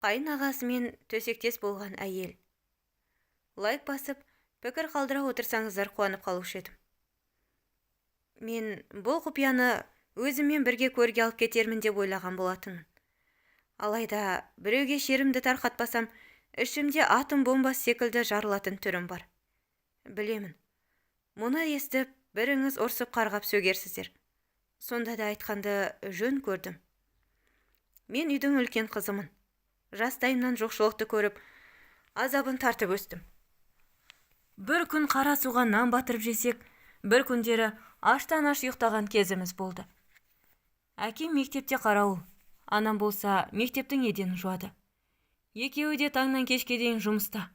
Қайын ағасымен төсектес болған әйел. Лайк басып, пікір қалдыра отырсаңыздар қуанып қалушы едім. Мен бұл құпияны өзіммен бірге көрге алып кетермін деп ойлаған болатынмын. Алайда біреуге шерімді тарқатпасам, ішімде атом бомбасы секілді жарылатын түрім бар. Білемін. Мұны естіп, біріңіз ұрсып қарғап сөгерсіздер. Сонда да айтқанды жөн көрдім. Мен үйдің үлкен қызымын. Жастайымнан жоқшылықты көріп, азабын тартып өстім. Бір күн қара суға нан батырып жесек, бір күндері аштан аш ұйықтаған кезіміз болды. Әкем мектепте қарауыл, анам болса мектептің еденін жуады. Екеуі де таңнан кешке дейін жұмыста.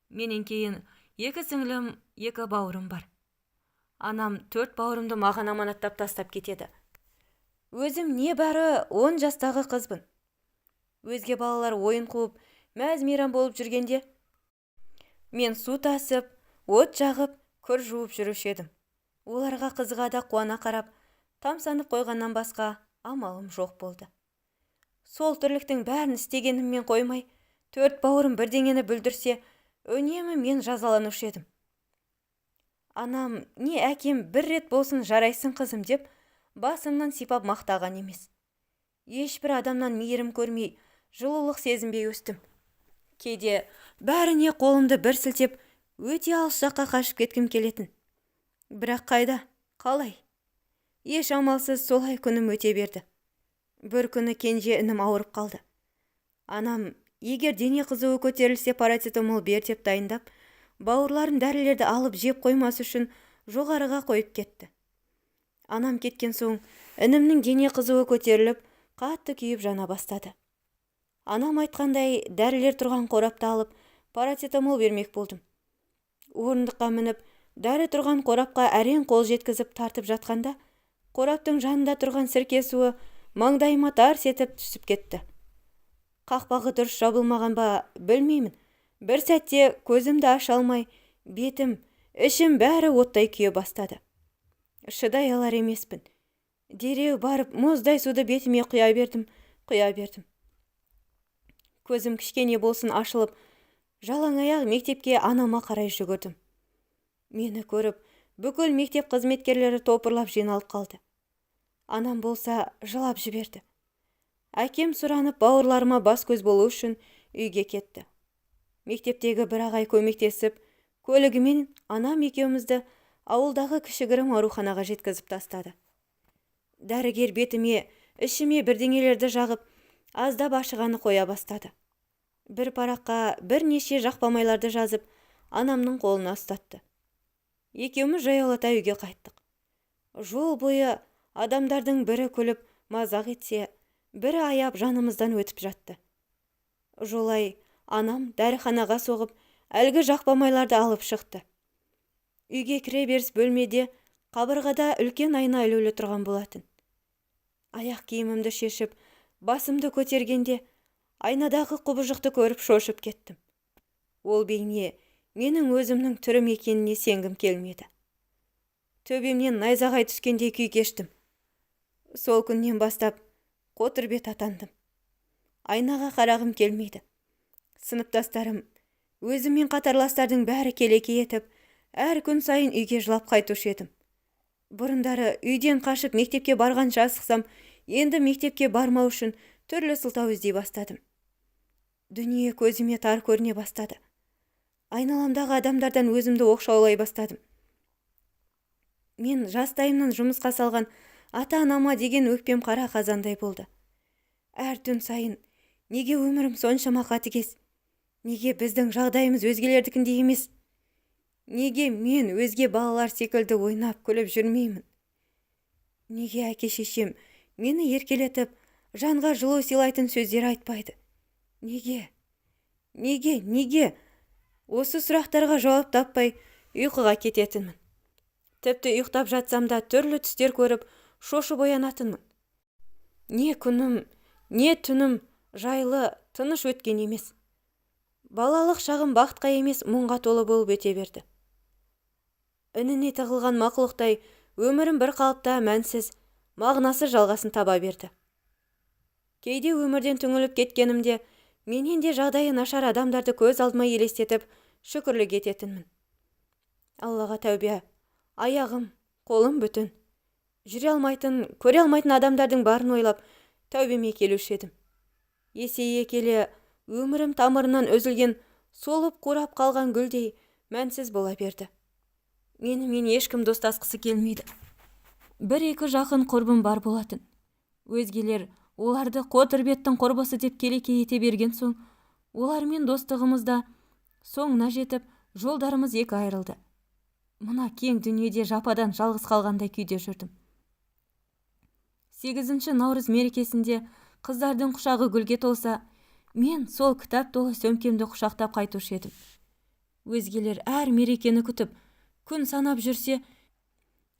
Менен кейін 2 сіңлім, 2 бауырым бар. Анам 4 бауырымды маған аманаттап тастап кетеді. Өзім небәрі 10 жастағы қызбын. Өзге балалар ойын қуып, мәз-мейрам болып жүргенде, мен су тасып, от жағып, кір жуып жүруші едім. Оларға қызыға да қуана қарап, тамсанып қойғаннан басқа амалым жоқ болды. Сол тірліктің бәрін істегеніммен қоймай, 4 бауырым бірдеңені бүлдірсе, үнемі мен жазаланушы едім. Анам не әкем бір рет болсын жарайсың қызым деп, басымнан сипап мақтаған емес. Ешбір адамнан мейірім көрмей, жылулық сезінбей өстім. Кейде бәріне қолымды бір сілтеп, өте алыс жаққа қашып кеткім келетін. Бірақ қайда, қалай? Еш амалсыз солай күнім өте берді. Бір күні кенже інім ауырып қалды. Анам, егер дене қызуы көтерілсе парацетамол бер деп дайындап, бауырларын дәрілерді алып жеп қоймас үшін жоғарыға қойып кетті. Анам кеткен соң, інімнің дене қызуы көтеріліп, қатты күйіп жана бастады. Анам айтқандай дәрілер тұрған қорапты алып, парацетамол бермек болдым. Орындыққа мініп, дәрі тұрған қорапқа әрең қол жеткізіп тартып жатқанда, қораптың жанында тұрған сірке суы маңдайыма тарс етіп түсіп кетті. Қақпағы дұрыс жабылмаған ба, білмеймін. Бір сәтте көзімді аша алмай, бетім, ішім бәрі оттай күйе бастады. Шыдай алар емеспін. Дереу барып, мұздай суды бетіме құя бердім. Көзім кішкене болсын ашылып, жалаң аяқ мектепке анама қарай жүгірдім. Мені көріп, бүкіл мектеп қызметкерлері топырлап жиналып қалды. Анам болса жылап жіберді. Әкем сұранып бауырларыма бас көз болу үшін үйге кетті. Мектептегі бір ағай көмектесіп, көлігімен анам екеумізді ауылдағы кішігірім ауруханаға жеткізіп тастады. Дәрігер бетіме, ішіме бірдеңелерді жағып, аздап ашығаны қоя бастады. Бір параққа бірнеше жақпамайларды жазып, анамның қолына ұстатты. Екеуміз жаяулата үйге қайттық. Жол бойы адамдардың бірі күліп, мазақ етсе, бірі аяп жанымыздан өтіп жатты. Жолай анам дәріханаға соғып, әлгі жақпамайларды алып шықты. Үйге кіре беріс бөлмеде қабырғада үлкен айна ілулі тұрған болатын. Аяқ киімімді шешіп, басымды көтергенде, айнадағы құбыжықты көріп шошып кеттім. Ол бейне менің өзімнің түрім екеніне сенгім келмеді. Төбемнен найзағай түскендей күй кештім. Сол күннен бастап қотыр бет атандым. Айнаға қарағым келмейді. Сыныптастарым, өзіммен қатарластардың бәрі келеке етіп, әр күн сайын үйге жылап қайтушы едім. Бұрындары үйден қашып мектепке барғанша асықсам, енді мектепке бармау үшін түрлі сылтау іздей бастадым. Дүние көзіме тар көріне бастады. Айналамдағы адамдардан өзімді оқшаулай бастадым. Мен жастайымнан жұмысқа салған ата-анама деген өкпем қара қазандай болды. Әр түн сайын, неге өмірім соншама қатыгез? Неге біздің жағдайымыз өзгелердікіндей емес? Неге мен өзге балалар секілді ойнап күліп жүрмеймін? Неге әке-шешем мені еркелетіп, жанға жылу сыйлайтын сөздер айтпайды? Неге? Осы сұрақтарға жауап таппай ұйқыға кететінмін. Тіпті ұйықтап жатсам да түрлі түстер көріп, шошып оянатынмын. Не күнім, не түнім жайлы, тыныш өткен емес. Балалық шағым бақытқа емес, мұңға толы болып өте берді. Ініне тығылған мақұлықтай өмірім бір қалыпта мәнсіз, мағынасы жалғасын таба берді. Кейде өмірден түңіліп кеткенімде, Менен де жағдайы нашар адамдарды көз алдыма елестетіп шүкірлік ететінмін. Аллаға тәубе, аяғым, қолым бүтін. Жүре алмайтын, көре алмайтын адамдардың барын ойлап тәубеме келуші едім. Есейе келе өмірім тамырынан үзілген, солып қурап қалған гүлдей мәнсіз бола берді. Мен ешкім достасқысы келмейді. Бір-екі жақын құрбым бар болатын. Өзгелер оларды Қотырбеттің құрбысы деп келеке ете берген соң, олармен достығымызда соңына жетіп, жолдарымыз екі айырылды. Мына кең дүниеде жападан жалғыз қалғандай күйде жүрдім. 8 наурыз мерекесінде қыздардың құшағы гүлге толса, мен сол кітап толы сөмкемді құшақтап қайтушы едім. Өзгелер әр мерекені күтіп, күн санап жүрсе,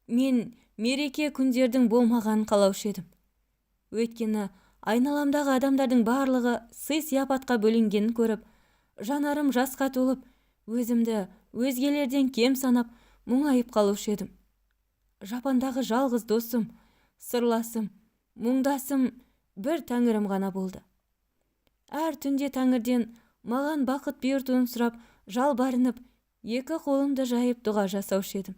мен мереке күндердің болмағанын қалаушы едім. Өйткені айналамдағы адамдардың барлығы сый-сияпатқа бөленгенін көріп, жанарым жасқа толып, өзімді өзгелерден кем санап, мұңайып қалушы едім. Жапандағы жалғыз досым, сырласым, мұңдасым бір тәңірім ғана болды. Әр түнде тәңірден маған бақыт бұйыртуын сұрап, жалбарынып, екі қолымды жайып дұға жасаушы едім.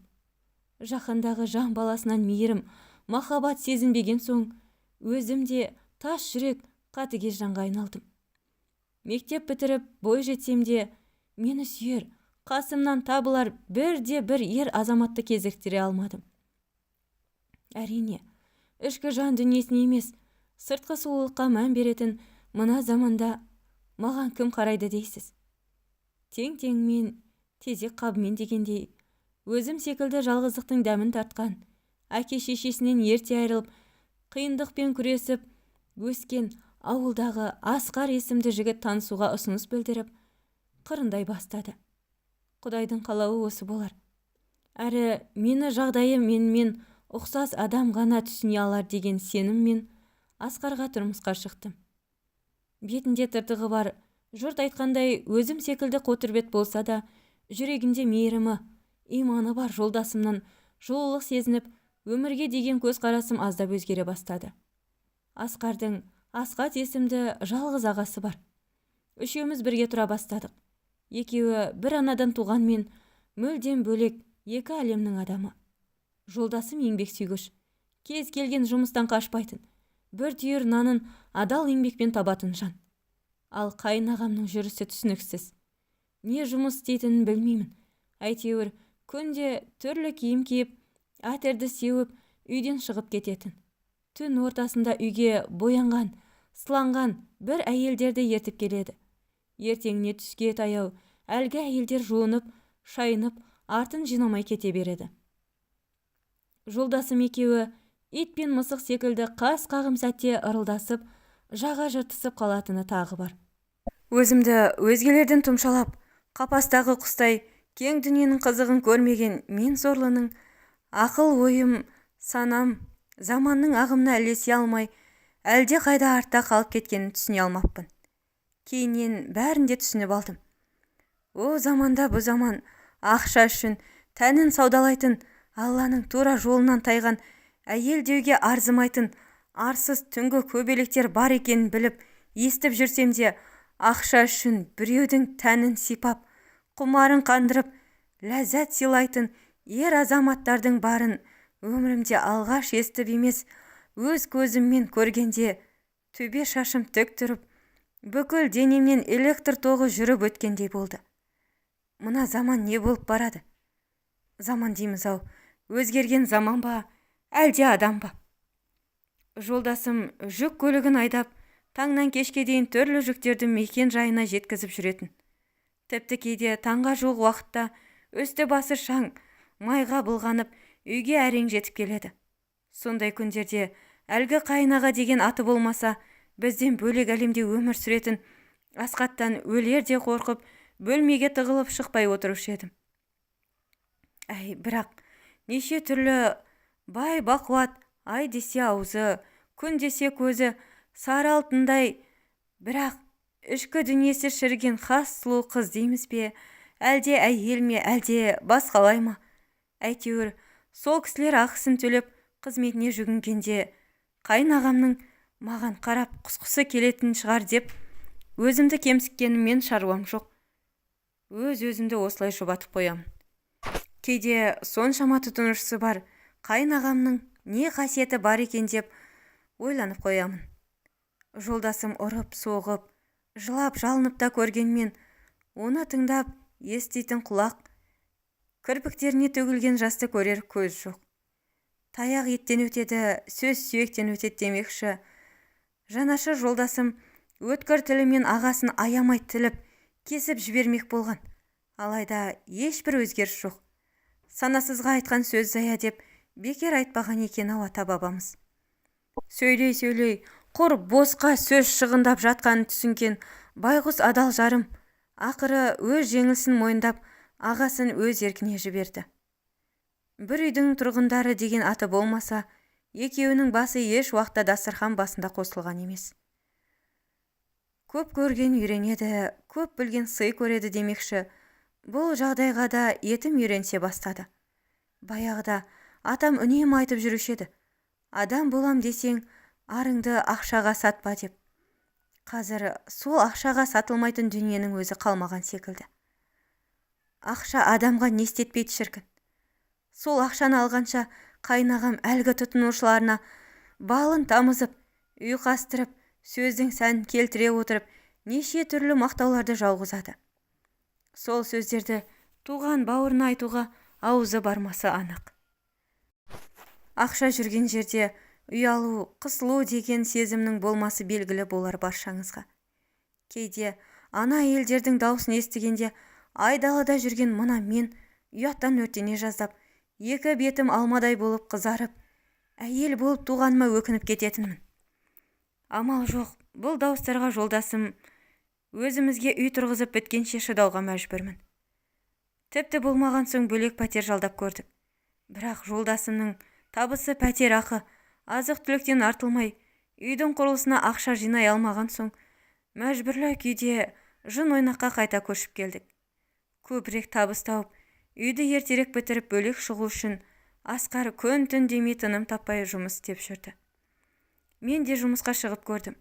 Жаһандағы жан баласынан мейірім, махаббат сезінбеген соң, өзімде тас жүрек, қатыгез жанға айналдым. Мектеп бітіріп, бой жетсем де, мені сүйер, қасымнан табылар бір ер азаматты кезіктіре алмадым. Әрине, ішкі жан дүниесіне емес, сыртқы сұлулыққа мән беретін мына заманда маған кім қарайды дейсіз? Тең-теңмен, тезек қабымен дегендей, өзім секілді жалғыздықтың дәмін тартқан, әке-шешесінен ерте айырылып, қиындықпен күресіп, өскен ауылдағы Асқар есімді жігіт танысуға ұсыныс білдіріп, қырындай бастады. Құдайдың қалауы осы болар. Әрі мені жағдайы менімен ұқсас адам ғана түсіне алар деген сеніммен Асқарға тұрмысқа шықтым. Бетінде тыртығы бар, жұрт айтқандай өзім секілді Қотырбет болса да, жүрегінде мейірімі, иманы бар жолдасымнан жылулық сезініп, өмірге деген көзқарасым аздап өзгере бастады. Асқардың Асқат есімді жалғыз ағасы бар. Үшеуміз бірге тұра бастадық. Екеуі бір анадан туғанмен мүлдем бөлек екі әлемнің адамы. Жолдасым еңбек сүйгіш, кез келген жұмыстан қашпайтын, бір түйір нанын адал еңбекпен табатын жан. Ал қайынағамның жүрісі түсініксіз. Не жұмыс істейтінін білмеймін. Әйтеуір күнде түрлі киім киіп, әтерді сеуіп, үйден шығып кететін. Түн ортасында үйге боянған, сыланған бір әйелдерді ертіп келеді. Ертеңіне түске таяу, әлгі әйелдер жуынып, шайынып, артын жинамай кете береді. Жолдасым екеуі ит пен мысық секілді қас қағым сәтте ырылдасып, жаға жыртысып қалатыны тағы бар. Өзімді өзгелерден тұмшалап, қапастағы құстай кең дүниенің қызығын көрмеген мен сорлының ақыл ойым, санам, заманның ағымына ілесе алмай, әлде қайда артта қалып кеткенін түсіне алмаппын. Кейіннен бәрін де түсініп алдым. О заманда бұ заман ақша үшін тәнін саудалайтын, Алланың тура жолынан тайған, әйел деуге арзымайтын, арсыз түнгі көбелектер бар екенін біліп, естіп жүрсем де, ақша үшін біреудің тәнін сипап, құмарын қандырып, ләззат сыйлайтын ер азаматтардың барын өмірімде алғаш естіп емес, өз көзіммен көргенде, төбе шашым тік тұрып, бүкіл денемнен электр тоғы жүріп өткендей болды. Мына заман не болып барады? Заман дейміз-ау, өзгерген заман ба, әлде адам ба? Жолдасым жүк көлігін айдап, таңнан кешке дейін түрлі жүктерді мекен жайына жеткізіп жүретін. Тіпті кейде таңға жуық уақытта үсті басы шаң, майға былғанып, үйге әрең жетіп келеді. Сондай күндерде әлгі қайынаға деген аты болмаса, бізден бөлек әлемде өмір сүретін Асқаттан өлерде қорқып, бөлмеге тығылып шықпай отырушы едім. Бірақ неше түрлі бай бақуат, ай десе аузы, күн десе көзі, сары алтындай, бірақ ішкі дүниесі шіріген хас сұлу қыз дейміз бе, әлде әйел ме, әлде басқалай ма? Әйтеуір, сол кісілер ақысын төлеп қызметіне жүгінгенде, қайынағамның маған қарап құсқысы келетін шығар деп, өзімді кемсіткеніммен шаруам жоқ. Өзімді осылай жұбатып қоямын. Кейде соншама тұтынушысы бар қайын ағамның не қасиеті бар екен деп ойланып қоямын. Жолдасым ұрып, соғып, жылап, жалынып та көргенмен, оны тыңдап, еститін құлақ, кірпіктеріне төгілген жасты көрер көз жоқ. Таяқ еттен өтеді, сөз сүйектен өтеді демекші. Жанашыр жолдасым өткір тілімен ағасын аямай тіліп, кесіп жібермек болған. Алайда ешбір өзгеріс жоқ. Санасызға айтқан сөз зая деп бекер айтпаған екен-ау ата-бабамыз. Сөйлей, құр босқа сөз шығындап жатқанын түсінген байғұс адал жарым, ақыры өз жеңілсін мойындап, ағасын өз еркіне жіберді. Бір үйдің тұрғындары деген аты болмаса, екеуінің басы еш уақытта дастархан басында қосылған емес. Көп көрген үйренеді, көп білген сый көреді демекші. Бұл жағдайға да етім үйренсе бастады. Баяғыда атам үнемі айтып жүруші еді. Адам болам десең, арыңды ақшаға сатпа деп. Қазір сол ақшаға сатылмайтын дүниенің өзі қалмаған секілді. Ақша адамға не істетпейді шіркін. Сол ақшаны алғанша қайнағам әлгі тұтынушыларына балын тамызып, ұйқастырып, сөздің сәнін келтіре отырып, неше түрлі мақтауларды жауғызады. Сол сөздерді туған бауырына айтуға аузы бармасы анық. Ақша жүрген жерде ұялу, қысылу деген сезімнің болмасы белгілі болар баршаңызға. Кейде ана әйелдердің даусын естігенде айдалада жүрген мына мен ұяттан өртене жаздап, екі бетім алмадай болып қызарып, әйел болып туғаныма өкініп кететінмін. Амал жоқ, бұл дауыстарға жолдасым өзімізге үй тұрғызып біткенше шыдауға мәжбүрмін. Тіпті болмаған соң бөлек пәтер жалдап көрдік. Бірақ жолдасымның табысы пәтер ақы, азық түліктен артылмай, үйдің құрылысына ақша жинай алмаған соң, мәжбүрлі күйде жын ойнаққа қайта көшіп келдік. Көбірек табыс тауып, үйді ертерек бітіріп бөлек шығу үшін Асқар күн-түн демей тыным таппай жұмыс істеп жүрді. Мен де жұмысқа шығып көрдім.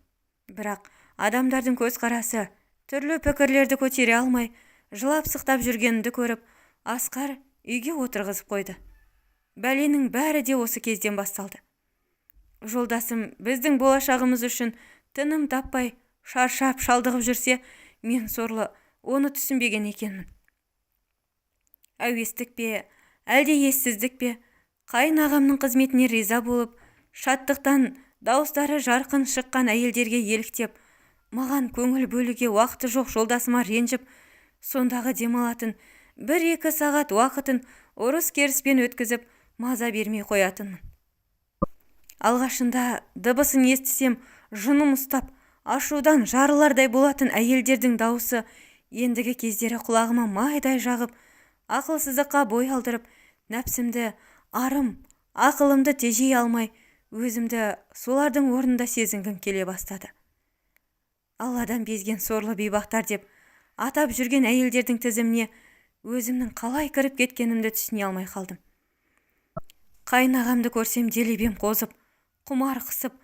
Бірақ адамдардың көзқарасы, түрлі пікірлерді көтере алмай, жылап-сықтап жүргенімді көріп, Асқар үйге отырғызып қойды. Бәленің бәрі де осы кезден басталды. Жолдасым біздің болашағымыз үшін тыным таппай, шаршап, шалдығып жүрсе, мен сорлы оны түсінбеген екенмін. Әуестік пе, әлде ессіздік пе, қайын ағамның қызметіне риза болып, шаттықтан дауыстары жарқын шыққан әйелдерге еліктеп, маған көңіл бөлуге уақыты жоқ жолдасыма ренжіп, сондағы демалатын 1-2 сағат уақытын ұрыс-керіспен өткізіп, маза бермей қоятынмын. Алғашында дыбысын естісем, жыным ұстап, ашудан жарылардай болатын әйелдердің дауысы ендігі кездері құлағыма майдай жағып, ақылсыздыққа бой алдырып, нәпсімді, арым, ақылымды тежей алмай, өзімді солардың орнында сезінгім келе бастады. Алладан безген сорлы бейбақтар деп атап жүрген әйелдердің тізіміне өзімнің қалай кіріп кеткенімді түсіне алмай қалдым. Қайын ағамды көрсем делебем қозып, құмар қысып,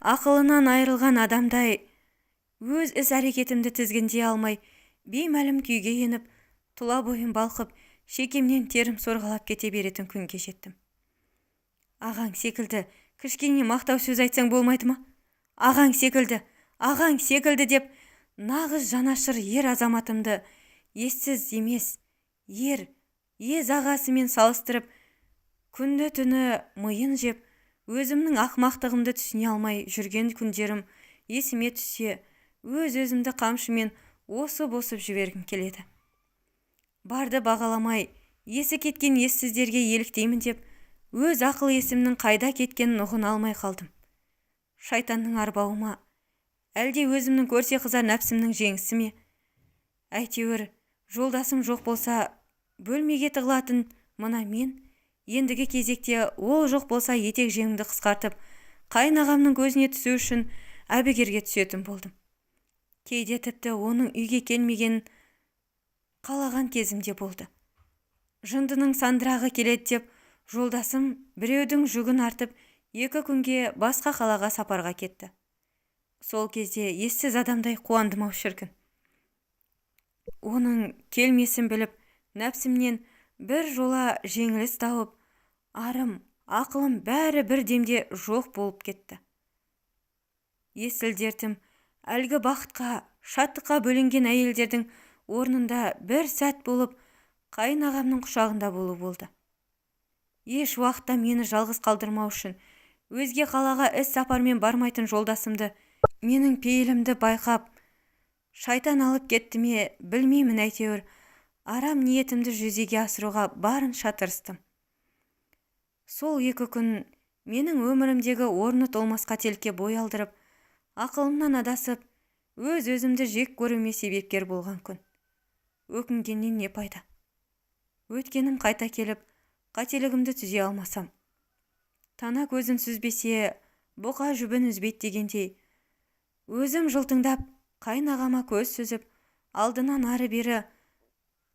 ақылынан айырылған адамдай өз іс-әрекетімді тізгіндей алмай, беймәлім күйге еніп, тұла бойым балқып, шекемнен терім сорғалап кете беретін күнге жеттім. Ағаң секілді, кішкене мақтау сөз айтсаң болмайды ма? Ағаң секілді деп, нағыз жанашыр ер азаматымды ессіз емес, ез ағасымен салыстырып, күнді түні миын жеп, өзімнің ақмақтығымды түсіне алмай жүрген күндерім есіме түссе, өз-өзімді қамшымен осып жібергім келеді. Барды бағаламай, есі кеткен ессіздерге еліктеймін деп, өз ақыл есімнің қайда кеткенін ұғына алмай қалдым. Шайтанның арбауыма, әлде өзімнің көрсе қызар нәпсімнің жеңісі ме? Әйтеуір, жолдасым жоқ болса, бөлмеге тығылатын мына мен, ендігі кезекте ол жоқ болса етек жеңімді қысқартып, қайын ағамның көзіне түсу үшін әбігерге түсетін болдым. Кейде тіпті оның үйге келмеген қалаған кезімде болды. Жындының сандырағы келеді деп, жолдасым біреудің жүгін артып, 2 күнге басқа қалаға сапарға кетті. Сол кезде ессіз адамдай қуандым-ау шіркін. Оның келмесін біліп, нәпсімнен бір жола жеңіліс тауып, арым, ақылым бәрі бір демде жоқ болып кетті. Есіл дертім әлгі бақытқа, шаттыққа бөленген әйелдердің орнында бір сәт болып, қайынағамның құшағында болу болды. Еш уақытта мені жалғыз қалдырмау үшін өзге қалаға іс сапармен бармайтын жолдасымды менің пейілімді байқап, шайтан алып кетті ме білмеймін, әйтеуір арам ниетімді жүзеге асыруға барынша тырыстым. Сол 2 күн менің өмірімдегі орны толмас қателікке бой алдырып, ақылымнан адасып, өз-өзімді жек көруіме себепкер болған күн. Өкінгеннен не пайда? Өткенім қайта келіп, қателігімді түзе алмасам. Тана көзін сүзбесе, бұқа жүбін үзбейді дегендей, өзім жылтыңдап, қайнағама көз сүзіп, алдынан ары-бері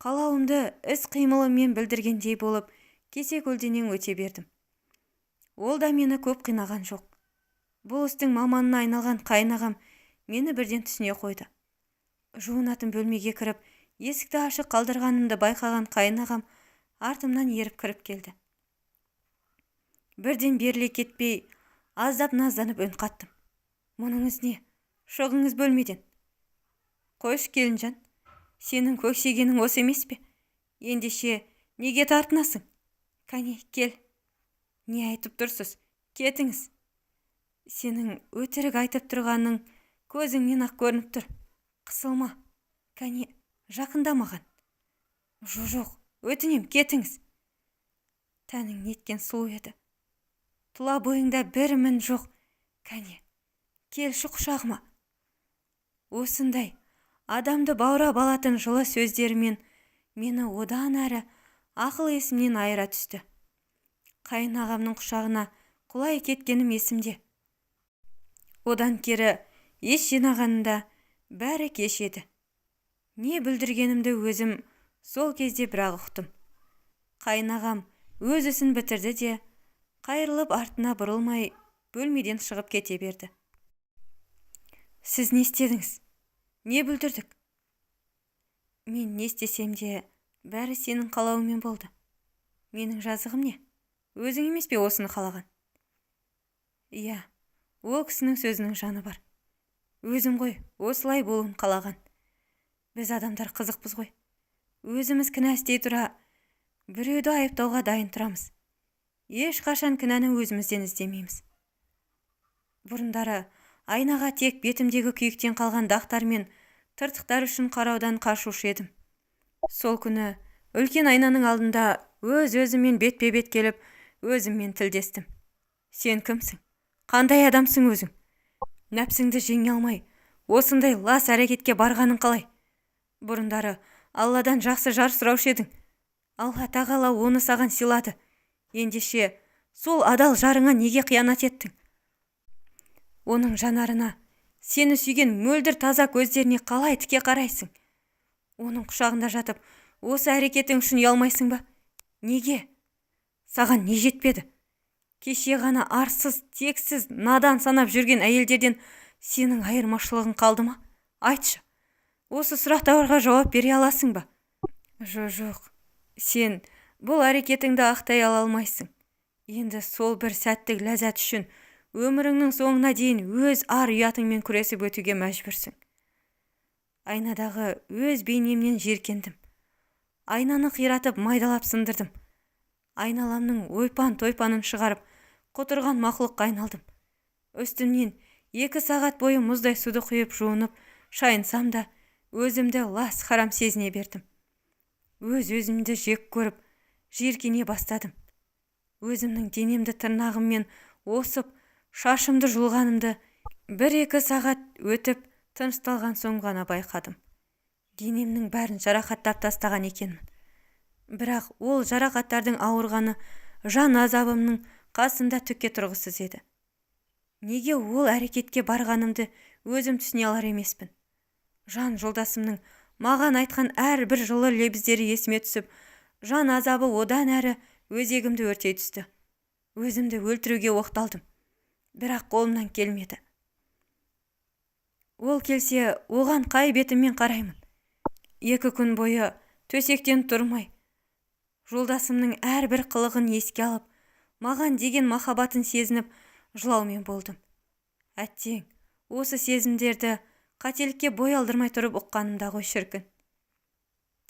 қалауымды іс қимылыммен білдіргендей болып, кесе көлденең өте бердім. Ол да мені көп қинаған жоқ. Бұл істің маманына айналған қайнағам мені бірден түсіне қойды. Жуынатын бөлмеге кіріп, есікті ашық қалдырғанымды байқаған қайнағам артымнан еріп кіріп келді. Бірден беріле кетпей, аздап назданып үн қаттым. Мұныңыз не? Шығыңыз бөлмеден. Қойш келінжан, сенің көксегенің осы емес пе? Ендеше неге тартынасың? Кәне, кел. Не айтып тұрсыз? Кетіңіз. Сенің өтірік айтып тұрғаның көзіңнен ақ көрініп тұр. Қысылма. Кәне, жақында маған. Жоқ, өтінем, кетіңіз. Тәнің неткен сұлу еді. Тұла бойыңда бір мін жоқ. Кәне, келші құшағыма. Осындай адамды баурап алатын жылы сөздерімен мені одан әрі ақыл есімнен айыра түсті. Қайынағамның құшағына құлай кеткенім есімде. Одан кері ес жинағанында бәрі кеш еді. Не бүлдіргенімді өзім сол кезде бірақ ұқтым. Қайынағам өз ісін бітірді де, қайырылып артына бұрылмай бөлмеден шығып кете берді. Сіз не істедіңіз? Не бүлдірдік? Мен не істесем де, бәрі сенің қалауымен болды. Менің жазығым не? Өзің емес пе осыны қалаған? Иә, ол кісінің сөзінің жаны бар. Өзім ғой, осылай болуын қалаған. Біз адамдар қызықпыз ғой. Өзіміз кінә істей тұра, біреуді айыптауға дайын тұрамыз. Ешқашан кінәні өзімізден іздемейміз. Бұрындары айнаға тек бетімдегі күйіктен қалған дақтар мен тыртықтар үшін қараудан қашушы едім. Сол күні үлкен айнаның алдында өз-өзіммен бетпе-бет келіп, өзіммен тілдестім. Сен кімсің? Қандай адамсың өзің? Нәпсіңді жеңе алмай, осындай лас әрекетке барғаның қалай? Бұрындары Алладан жақсы жар сұраушы едің. Алла тағала оны саған сыйлады. Ендеше сол адал жарыңа неге қиянат еттің? Оның жанарына, сені сүйген мөлдір таза көздеріне қалай тіке қарайсың? Оның құшағында жатып, осы әрекетің үшін ұялмайсың ба? Неге? Саған не жетпеді? Кеше ғана арсыз, тексіз, надан санап жүрген әйелдерден сенің айырмашылығың қалды ма? Айтшы, осы сұрақтарға жауап бере аласың ба? Жоқ, сен бұл әрекетіңді ақтай ала алмайсың. Енді сол бір сәттік ләззат үшін өміріңнің соңына дейін өз ар ұятыңмен күресіп өтуге мәжбүрсің. Айнадағы өз бейнемнен жеркендім. Айнаны қиратып майдалап сындырдым. Айналамның ойпан-тойпанын шығарып, құтырған мақұлыққа айналдым. Үстімнен 2 сағат бойы мұздай суды құйып жуынып, шайынсам да, өзімді лас харам сезіне бердім. Өз-өзімді жек көріп, жиіркене бастадым. Өзімнің денемді тырнағыммен осып, шашымды жұлғанымды 1-2 сағат өтіп, тынышталған соң ғана байқадым. Денемнің бәрін жарақаттап тастаған екенмін. Бірақ ол жарақаттардың ауырғаны жан азабымның қасында түкке тұрғысыз еді. Неге ол әрекетке барғанымды өзім түсіне алар емеспін? Жан жолдасымның маған айтқан әрбір жылы лебіздері есіме түсіп, жан азабы одан әрі өзегімді өртей түсті. Өзімді өлтіруге оқталдым. Бірақ қолымнан келмеді. Ол келсе, оған қай бетіммен қараймын. 2 күн бойы төсектен тұрмай, жолдасымның әрбір қылығын еске алып, маған деген махаббатын сезініп, жылаумен болдым. Әттең, осы сезімдерді қателікке бой алдырмай тұрып ұққанымда ғой шіркін.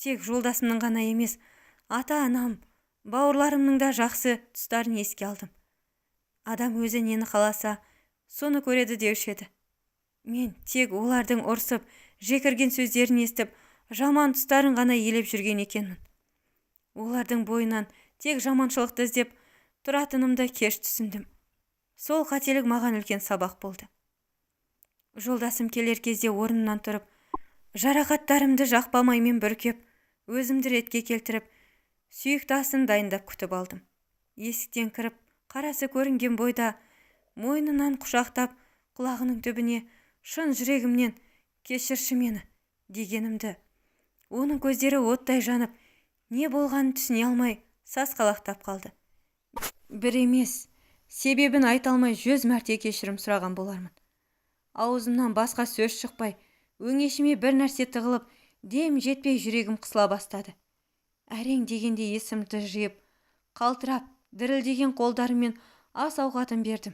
Тек жолдасымның ғана емес, ата-анам, бауырларымның да жақсы тұстарын еске алдым. Адам өзі нені қаласа, соны көреді деуші еді. Мен тек олардың ұрсып, жекірген сөздерін естіп, жаман тұстарын ғана елеп жүрген екенмін. Олардың бойынан тек жаманшылықты іздеп тұратынымды кеш түсіндім. Сол қателік маған үлкен сабақ болды. Жолдасым келер кезде орнымнан тұрып, жарақаттарымды жақпамаймен бүркеп, өзімді ретке келтіріп, сүйікті асын дайындап күтіп алдым. Есіктен кіріп, қарасы көрінген бойда, мойнынан құшақтап, құлағының түбіне шын жүрегімнен кешірші мені дегенімді. Оның көздері оттай жанып, не болғанын түсіне алмай, сасқалақтап қалды. Бір емес, себебін айта алмай 100 мәрте кешірім сұраған болармын. Аузымнан басқа сөз шықпай, өңешіме бір нәрсе тығылып, дем жетпей жүрегім қысыла бастады. Әрең дегенде есімді жиып, қалтырап, дірілдеген қолдарыммен ас ауқатын бердім.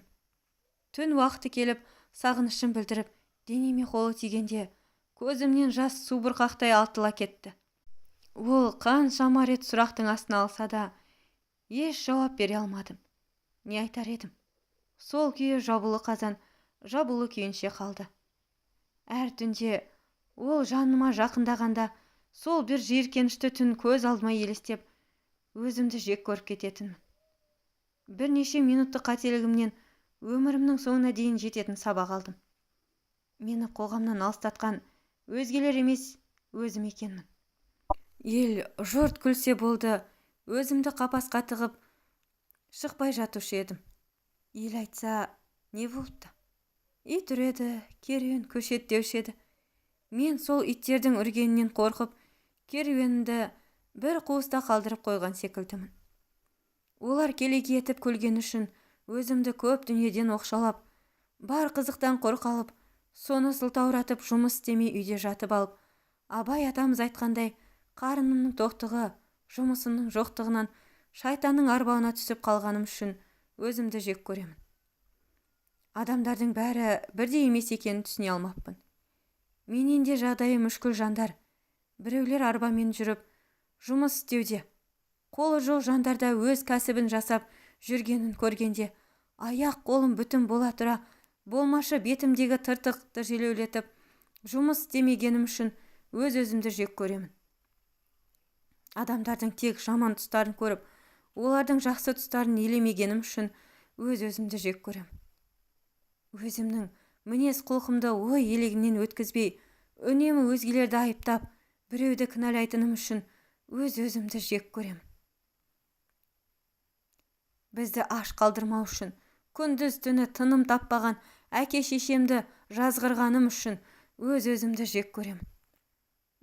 Түн уақыты келіп, сағынышын білдіріп, денеме қолы тигенде, көзімнен жас су бұрқақтай атыла кетті. Ол қаншама рет сұрақтың астына алса да, еш жауап бере алмадым. Не айтар едім? Сол күйі жабулы қазан, жабулы күйінше қалды. Әр түнде ол жаныма жақындағанда, сол бір жиіркенішті түн көз алдыма елестеп, өзімді жек көріп кететінмін. Бірнеше минутты қателігімнен өмірімнің соңына дейін жететін сабақ алдым. Мені қоғамнан алыстатқан өзгелер емес, өзім екенмін. Ел, жұрт күлсе болды, өзімді қапасқа тығып, шықпай жатушы едім. Ел айтса, не болыпты? Ит үреді, керуен көшет деуші еді. Мен сол иттердің үргенінен қорқып, керуенімді бір қуыста қалдырып қойған секілдімін. Олар келеке етіп күлген үшін өзімді көп дүниеден оқшалап, бар қызықтан құр қалып, соны сылтауратып жұмыс істемей үйде жатып алып, Абай атамыз айтқандай, қарынымның тоқтығы, жұмысымның жоқтығынан шайтанның арбауына түсіп қалғаным үшін өзімді жек көремін. Адамдардың бәрі бірдей емес екенін түсіне алмаппын. Менен де жағдайы мүшкіл жандар, біреулер арбамен жүріп, жұмыс істеуде, қолы жоқ жандарда өз кәсібін жасап жүргенін көргенде, аяқ қолым бүтін бола тұра, болмашы бетімдегі тыртықты желеулетіп, жұмыс істемегенім үшін өз-өзімді жек көремін. Адамдардың тек жаман тұстарын көріп, олардың жақсы тұстарын елемегенім үшін өз-өзімді жек көремін. Өзімнің мінез құлқымды ой елегінен өткізбей, үнемі өзгелерді айыптап, біреуді кінәлайтыным үшін өз-өзімді жек көремін. Бізді аш қалдырмау үшін, күндіз түні тыным таппаған әке-шешемді жазғырғаным үшін өз-өзімді жек көремін.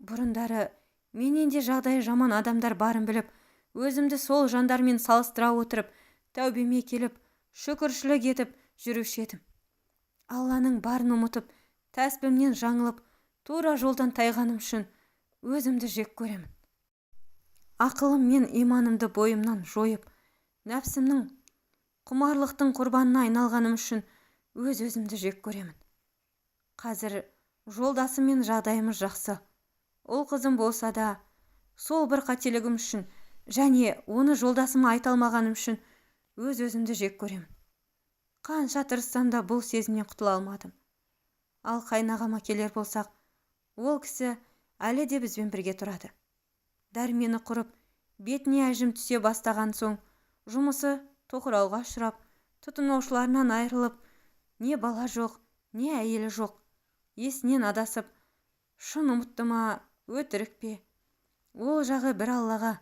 Бұрындары менен де жағдайы жаман адамдар барын біліп, өзімді сол жандармен салыстыра отырып, тәубеме келіп, шүкіршілік етіп жүруші едім. Алланың барын ұмытып, тәсбімнен жаңылып, тура жолдан тайғаным үшін өзімді жек көремін. Ақылым мен иманымды бойымнан жойып, нәпсімнің құмарлықтың құрбанына айналғаным үшін өз-өзімді жек көремін. Қазір жолдасым мен жағдайымыз жақсы. Ол қызым болса да, сол бір қателігім үшін және оны жолдасыма айта алмағаным үшін өз-өзімді жек көремін. Қанша тырыссам да бұл сезімнен құтыла алмадым. Ал қайнағама келер болсақ, ол кісі әлі де бізбен бірге тұрады. Дәрмені құрып, бетіне әжім түсе бастаған соң, жұмысы тоқырауға ұшырап, тұтынаушыларынан айырылып, не бала жоқ, не әйелі жоқ, есінен адасып, шын ұмытты ма, өтірік пе, ол жағы бір Аллаға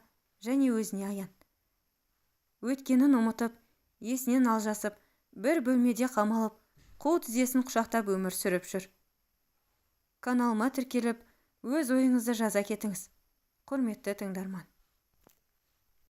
және өзіне аян. Өткенін ұмытып, есінен алжасып, бір бөлмеде қамалып, қу тізесін құшақтап өмір сүріп жүр. Каналыма тіркеліп, өз ойыңызды жаза кетіңіз, құрметті тыңдарман.